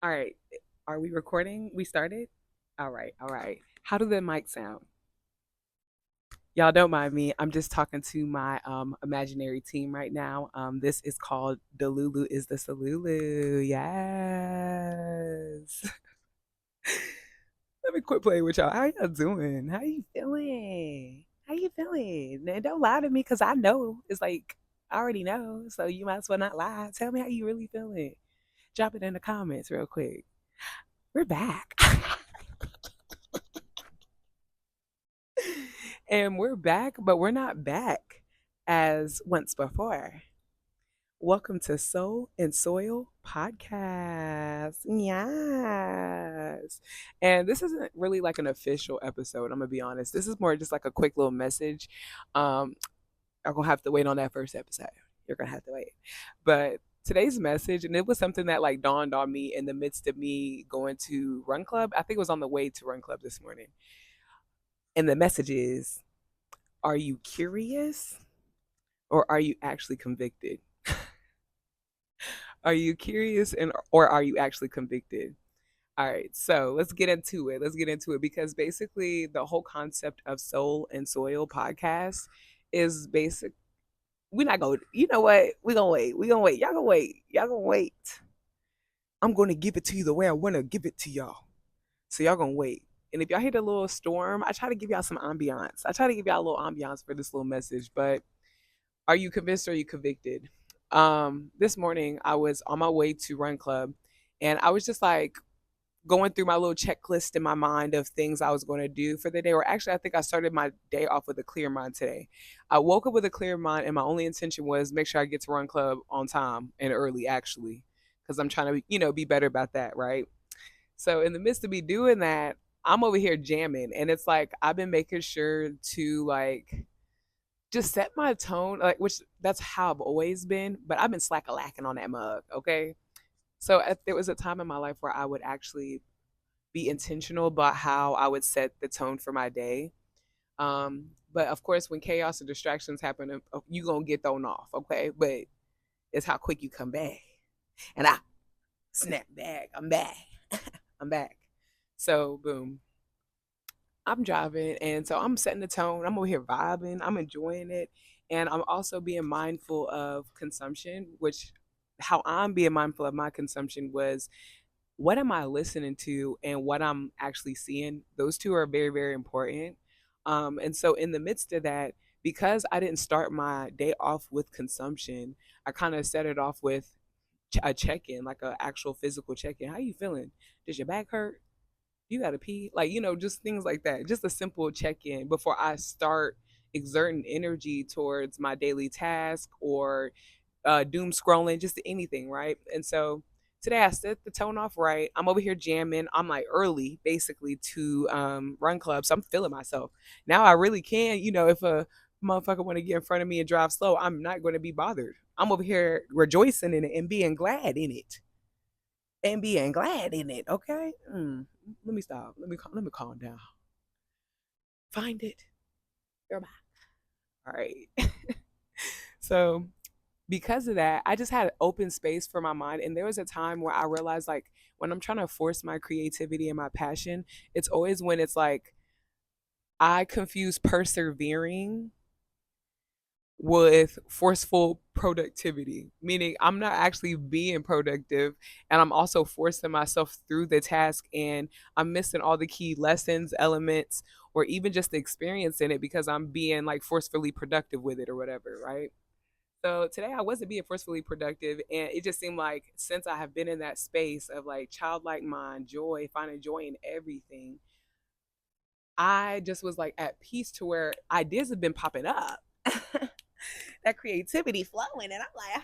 All right. Are we recording? We started? All right. All right. How do the mic sound? Y'all don't mind me. I'm just talking to my imaginary team right now. This is called Delulu is the Salulu. Yes. Let me quit playing with y'all. How y'all doing? How you feeling? How you feeling? Man, don't lie to me because I know. It's like I already know. So you might as well not lie. Tell me how you really feeling. Drop it in the comments real quick. We're back. And we're back, but we're not back as once before. Welcome to Soul and Soil Podcast. Yes. And this isn't really like an official episode, I'm gonna be honest. This is more just like a quick little message. I'm gonna have to wait on that first episode. You're gonna have to wait. But today's message, and it was something that like dawned on me in the midst of me going to Run Club. I think it was on the way to Run Club this morning. And the message is, are you curious or are you actually convicted? Are you curious and or are you actually convicted? All right, so let's get into it. Let's get into it because basically the whole concept of Soul and Soil podcast is basic. We're not going. You know what? We're gonna wait. We're gonna wait. Y'all gonna wait. Y'all gonna wait. I'm gonna give it to you the way I wanna give it to y'all. So y'all gonna wait. And if y'all hear the little storm, I try to give y'all some ambiance. I try to give y'all a little ambiance for this little message, but are you convinced or are you convicted? This morning I was on my way to Run Club and I was just like going through my little checklist in my mind of things I was going to do for the day. Or actually, I think I started my day off with a clear mind today. I woke up with a clear mind, and my only intention was make sure I get to Run Club on time and early, actually, because I'm trying to, be better about that, right? So in the midst of me doing that, I'm over here jamming, and it's like I've been making sure to like just set my tone, like which that's how I've always been, but I've been slack a lacking on that mug, okay? So there was a time in my life where I would actually be intentional about how I would set the tone for my day. But of course, when chaos and distractions happen, you gonna get thrown off, okay? But it's how quick you come back, and I snap back. I'm back. I'm back. So boom, I'm driving, and so I'm setting the tone. I'm over here vibing. I'm enjoying it, and I'm also being mindful of consumption. Which, how I'm being mindful of my consumption was what am I listening to and what I'm actually seeing. Those two are very, very important. And so, in the midst of that, because I didn't start my day off with consumption, I kind of set it off with a check in, like a actual physical check in. How you feeling? Does your back hurt? You got to pee? Like, just things like that. Just a simple check in before I start exerting energy towards my daily task or doom scrolling, just anything, right? And so today I set the tone off right. I'm over here jamming. I'm like early, basically, to Run Club, so I'm feeling myself. Now I really can, if a motherfucker want to get in front of me and drive slow, I'm not going to be bothered. I'm over here rejoicing in it and being glad in it. And being glad in it, okay? Let me stop. Let me calm down. Find it. You're back. All right. So because of that, I just had open space for my mind. And there was a time where I realized like when I'm trying to force my creativity and my passion, it's always when it's like I confuse persevering with forceful productivity, meaning I'm not actually being productive and I'm also forcing myself through the task and I'm missing all the key lessons, elements, or even just the experience in it because I'm being like forcefully productive with it or whatever, right? So today I wasn't being forcefully productive, and it just seemed like since I have been in that space of like childlike mind, joy, finding joy in everything, I just was like at peace to where ideas have been popping up. That creativity flowing, and I'm like,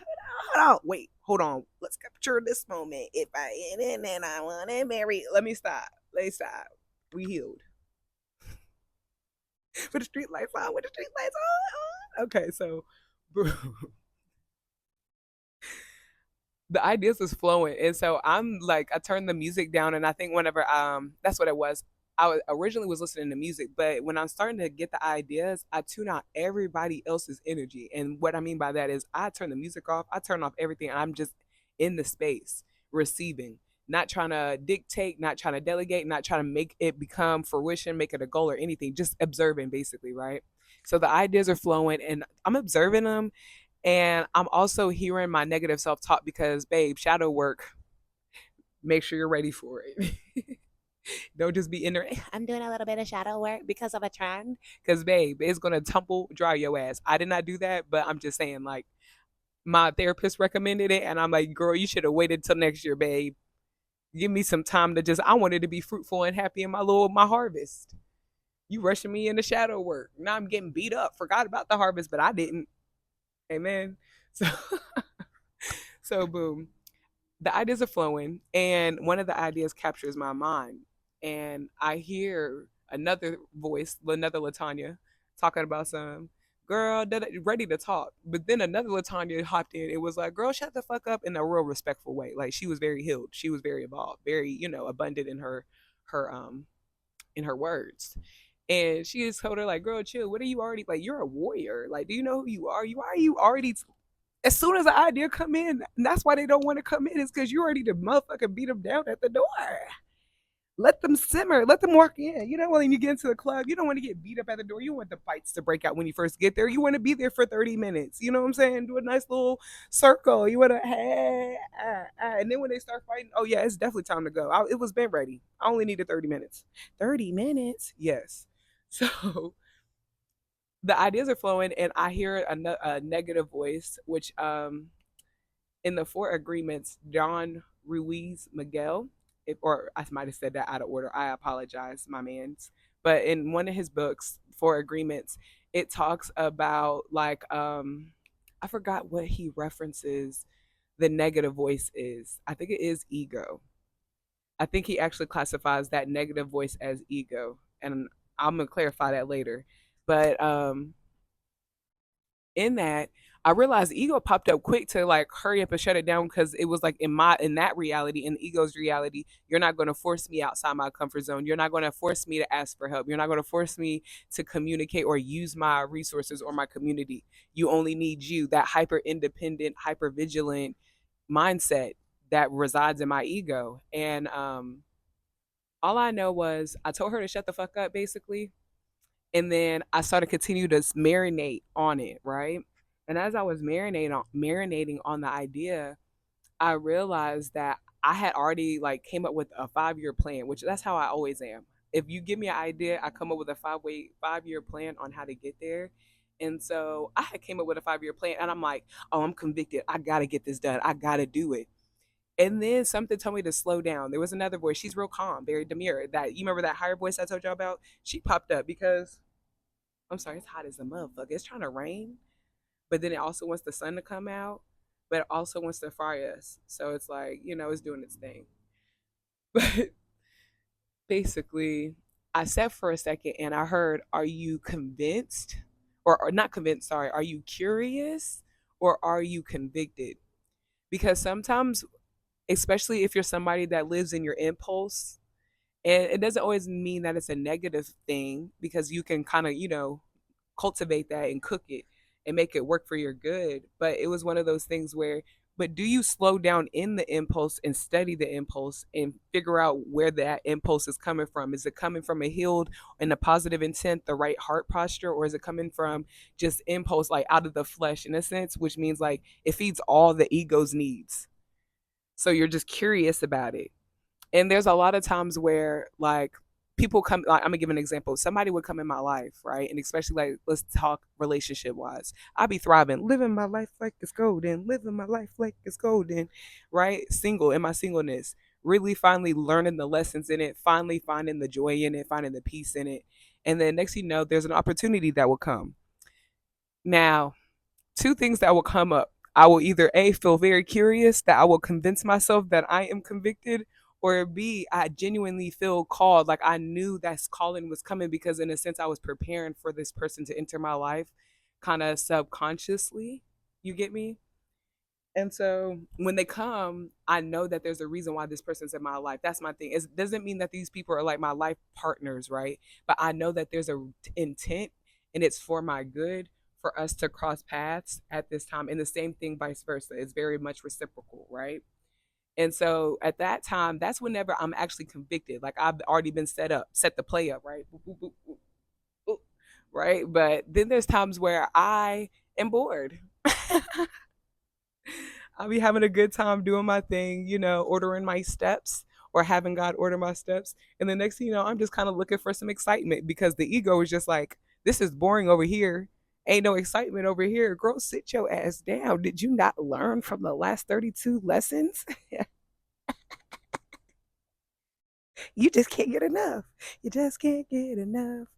hold on, wait, hold on, let's capture this moment. If I in it and I want to marry, let me stop. Let's stop. We healed. For the street lights on, with the street lights on. Okay, so the ideas was flowing, and so I'm like I turned the music down, and I think whenever that's what it was. Originally was listening to music, but when I'm starting to get the ideas, I tune out everybody else's energy. And what I mean by that is I turn the music off, I turn off everything, and I'm just in the space receiving. not trying to dictate, not trying to delegate, not trying to make it become fruition, make it a goal or anything, just observing basically, right? So the ideas are flowing and I'm observing them, and I'm also hearing my negative self-talk because babe, shadow work, make sure you're ready for it. Don't just be in there. I'm doing a little bit of shadow work because of a trend. Because babe, it's gonna tumble dry your ass. I did not do that, but I'm just saying, like, my therapist recommended it, and I'm like, girl, you should have waited till next year, babe. Give me some time to just. I wanted to be fruitful and happy in my harvest. You rushing me into shadow work. Now I'm getting beat up. Forgot about the harvest, but I didn't. Amen. So, so boom. The ideas are flowing, and one of the ideas captures my mind, and I hear another voice, another Latanya, talking about some girl ready to talk. But then another Latanya hopped in. It was like, girl, shut the fuck up in a real respectful way. Like she was very healed. She was very evolved, very, abundant in her in her words. And she just told her, like, girl, chill. What are you already like? You're a warrior. Like, do you know who you are? You are you already as soon as the idea come in, and that's why they don't want to come in, is because you already the motherfucker beat them down at the door. Let them simmer. Let them walk in. When you get into the club, you don't want to get beat up at the door. You want the fights to break out when you first get there. You want to be there for 30 minutes. You know what I'm saying? Do a nice little circle. You want to, hey, and then when they start fighting, oh, yeah, it's definitely time to go. It was been ready. I only needed 30 minutes. 30 minutes? Yes. So the ideas are flowing, and I hear a negative voice, which in the Four Agreements, John Ruiz Miguel, or I might have said that out of order. I apologize, my man's. But in one of his books, Four Agreements, it talks about like I forgot what he references the negative voice is. I think it is ego. I think he actually classifies that negative voice as ego, and I'm gonna clarify that later. But in that, I realized ego popped up quick to like hurry up and shut it down because it was like in that reality, in the ego's reality, you're not going to force me outside my comfort zone. You're not going to force me to ask for help. You're not going to force me to communicate or use my resources or my community. You only need you. That hyper independent, hyper vigilant mindset that resides in my ego. And all I know was I told her to shut the fuck up, basically, and then I started continue to marinate on it, right? And as I was marinating on the idea, I realized that I had already like came up with a 5 year plan, which that's how I always am. If you give me an idea, I come up with a 5 year plan on how to get there. And so I had came up with a 5 year plan, and I'm like, oh, I'm convicted. I gotta get this done. I gotta do it. And then something told me to slow down. There was another voice. She's real calm, very demure. That you remember that higher voice I told y'all about? She popped up because I'm sorry, it's hot as a motherfucker. It's trying to rain, but then it also wants the sun to come out, but it also wants to fry us. So it's like, it's doing its thing. But basically, I sat for a second and I heard, are you convinced? Or not convinced, sorry, are you curious or are you convicted? Because sometimes, especially if you're somebody that lives in your impulse, and it doesn't always mean that it's a negative thing because you can kind of, cultivate that and cook it and make it work for your good. But it was one of those things where, but do you slow down in the impulse and study the impulse and figure out where that impulse is coming from? Is it coming from a healed and a positive intent, the right heart posture, or is it coming from just impulse, like out of the flesh in a sense, which means like it feeds all the ego's needs? So you're just curious about it. And there's a lot of times where like people come, like I'm gonna give an example. Somebody would come in my life, right? And especially like let's talk relationship wise. I'd be thriving, living my life like it's golden, living my life like it's golden, right? Single in my singleness, really finally learning the lessons in it, finally finding the joy in it, finding the peace in it. And then next thing you know, there's an opportunity that will come. Now, two things that will come up. I will either A, feel very curious that I will convince myself that I am convicted, or B, I genuinely feel called, like I knew that calling was coming because in a sense I was preparing for this person to enter my life kind of subconsciously. You get me? And so when they come, I know that there's a reason why this person's in my life. That's my thing. It doesn't mean that these people are like my life partners, right? But I know that there's a intent and it's for my good for us to cross paths at this time. And the same thing vice versa. It's very much reciprocal, right? And so at that time, that's whenever I'm actually convicted. Like I've already been set the play up, right? Boop, boop, boop, boop, boop, right? But then there's times where I am bored. I'll be having a good time doing my thing, ordering my steps or having God order my steps. And the next thing you know, I'm just kind of looking for some excitement because the ego is just like, this is boring over here. Ain't no excitement over here. Girl, sit your ass down. Did you not learn from the last 32 lessons? You just can't get enough. You just can't get enough.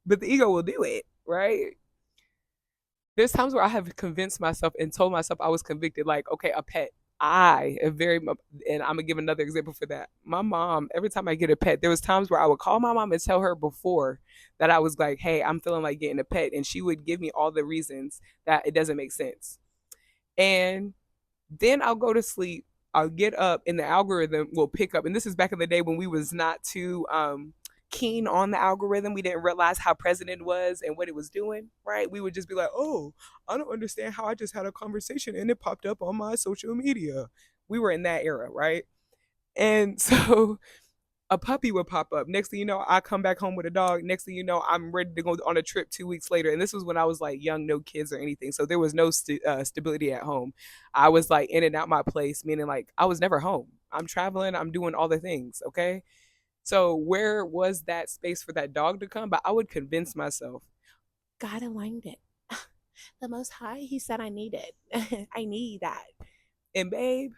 But the ego will do it, right? There's times where I have convinced myself and told myself I was convicted, like, okay, a pet. I am and I'm gonna give another example for that. My mom, every time I get a pet, there was times where I would call my mom and tell her before that I was like, hey, I'm feeling like getting a pet. And she would give me all the reasons that it doesn't make sense. And then I'll go to sleep. I'll get up and the algorithm will pick up. And this is back in the day when we was not too keen on the algorithm. We didn't realize how president was and what it was doing, right? We would just be like, oh, I don't understand how I just had a conversation and it popped up on my social media. We were in that era, right? And so a puppy would pop up. Next thing you know, I come back home with a dog. Next thing you know, I'm ready to go on a trip 2 weeks later. And this was when I was like young, no kids or anything. So there was no stability at home. I was like in and out my place, meaning like I was never home. I'm traveling, I'm doing all the things. Okay. So where was that space for that dog to come? But I would convince myself, God aligned it. The Most High, He said I need it. I need that. And babe,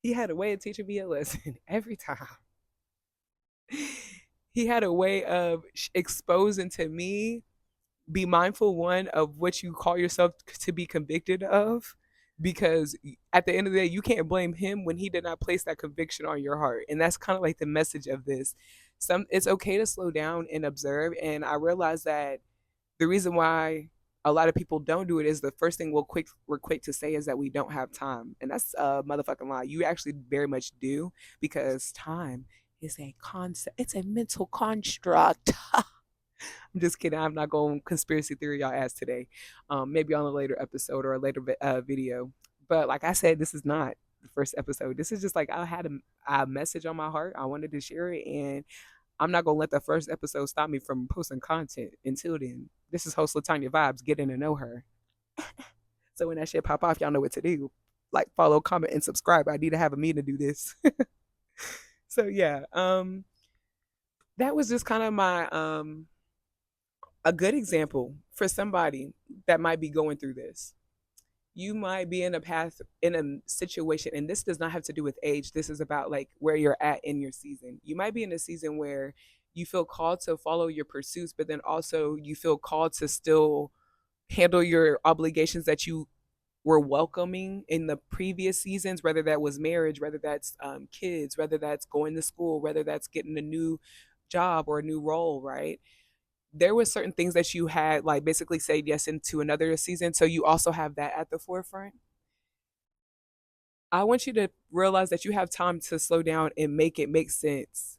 He had a way of teaching me a lesson every time. He had a way of exposing to me, be mindful, one, of what you call yourself to be convicted of, because at the end of the day you can't blame him when he did not place that conviction on your heart. And that's kind of like the message of this. It's okay to slow down and observe. And I realize that the reason why a lot of people don't do it is the first thing we're quick to say is that we don't have time, and that's a motherfucking lie. You actually very much do, because time is a concept. It's a mental construct. I'm just kidding. I'm not going conspiracy theory y'all ass today. Maybe on a later episode or a later video. But like I said, this is not the first episode. This is just like I had a message on my heart. I wanted to share it, and I'm not gonna let the first episode stop me from posting content. Until then, this is host Latanya Vibes, getting to know her. So when that shit pop off, y'all know what to do. Like, follow, comment, and subscribe. I need to have a meeting to do this. So yeah, that was just kind of my a good example for somebody that might be going through this. You might be in a path, in a situation, and this does not have to do with age. This is about like where you're at in your season. You might be in a season where you feel called to follow your pursuits, but then also you feel called to still handle your obligations that you were welcoming in the previous seasons, whether that was marriage, whether that's kids, whether that's going to school, whether that's getting a new job or a new role, right? There was certain things that you had like basically said yes into another season, so you also have that at the forefront. I want you to realize that you have time to slow down and make it make sense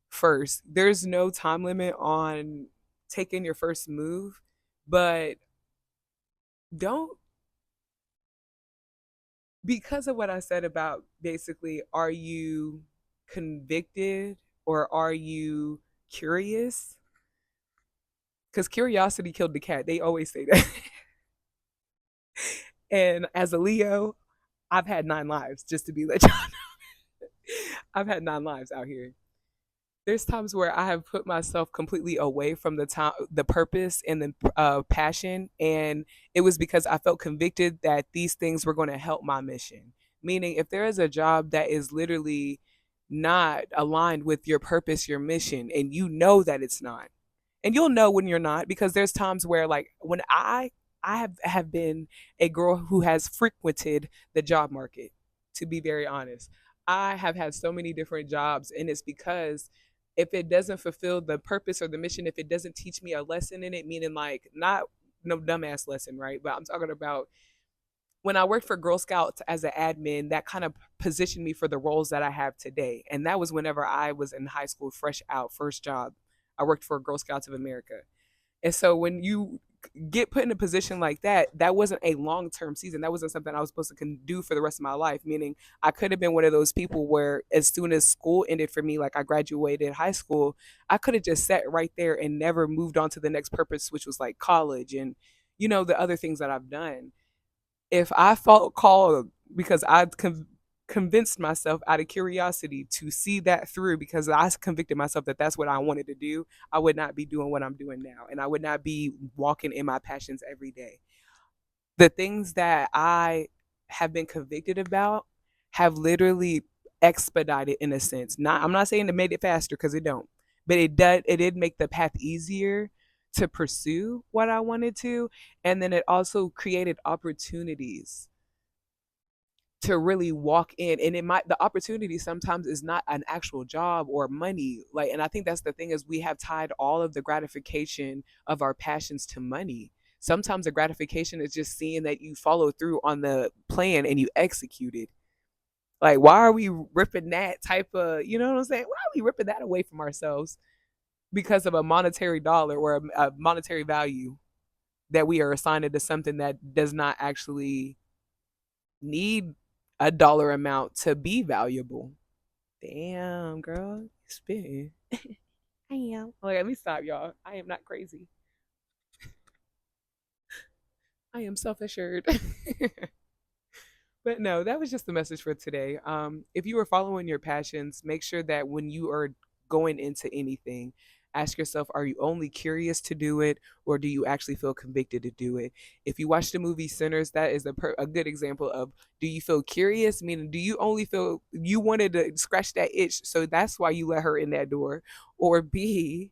first. There's no time limit on taking your first move, but don't, because of what I said about basically, are you convicted or are you curious? Because curiosity killed the cat. They always say that. And as a Leo, I've had 9 lives, just to be let y'all know. I've had 9 lives out here. There's times where I have put myself completely away from the time, the purpose, and the passion, and it was because I felt convicted that these things were going to help my mission. Meaning, if there is a job that is literally not aligned with your purpose, your mission, and you know that it's not, and you'll know when you're not, because there's times where like when I have been a girl who has frequented the job market, to be very honest. I have had so many different jobs, and it's because if it doesn't fulfill the purpose or the mission, if it doesn't teach me a lesson in it, meaning like not no dumbass lesson, right? But I'm talking about when I worked for Girl Scouts as an admin, that kind of positioned me for the roles that I have today. And that was whenever I was in high school, fresh out, first job. I worked for Girl Scouts of America. And so when you get put in a position like that, that wasn't a long term season. That wasn't something I was supposed to do for the rest of my life. Meaning, I could have been one of those people where, as soon as school ended for me, like I graduated high school, I could have just sat right there and never moved on to the next purpose, which was like college and, the other things that I've done. If I felt called because convinced myself out of curiosity to see that through, because I convicted myself that that's what I wanted to do, I would not be doing what I'm doing now. And I would not be walking in my passions every day. The things that I have been convicted about have literally expedited, in a sense. Not, I'm not saying it made it faster, because it don't, but it did make the path easier to pursue what I wanted to. And then it also created opportunities to really walk in, and it might, the opportunity sometimes is not an actual job or money, like, and I think that's the thing, is we have tied all of the gratification of our passions to money. Sometimes the gratification is just seeing that you follow through on the plan and you execute it. Like, why are we ripping that type of, you know what I'm saying, why are we ripping that away from ourselves because of a monetary dollar or a monetary value that we are assigned to something that does not actually need a dollar amount to be valuable? Damn, girl, you spitting. I am. Like, let me stop, y'all. I am not crazy. I am self assured. But no, that was just the message for today. If you are following your passions, make sure that when you are going into anything, ask yourself, are you only curious to do it, or do you actually feel convicted to do it? If you watch the movie Sinners, that is a good example of, do you feel curious? Meaning, do you only feel you wanted to scratch that itch, so that's why you let her in that door? Or B,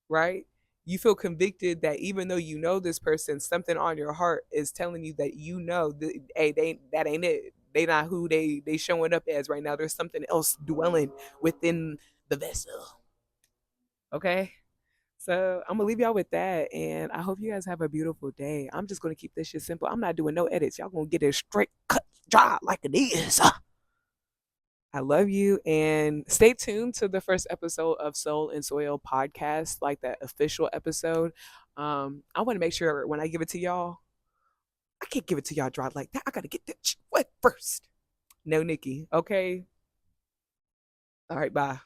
right? You feel convicted that even though you know this person, something on your heart is telling you that, that, hey, that ain't it. They not who they showing up as right now. There's something else dwelling within the vessel. Okay. So I'm gonna leave y'all with that, and I hope you guys have a beautiful day. I'm just gonna keep this shit simple. I'm not doing no edits. Y'all gonna get it straight cut, dry like it is. I love you, and stay tuned to the first episode of Soul and Soil podcast, like that official episode. I want to make sure when I give it to y'all, I can't give it to y'all dry like that. I gotta get that shit wet first. No, Nikki. Okay. All right. Bye.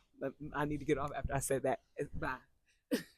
I need to get off after I said that. Bye.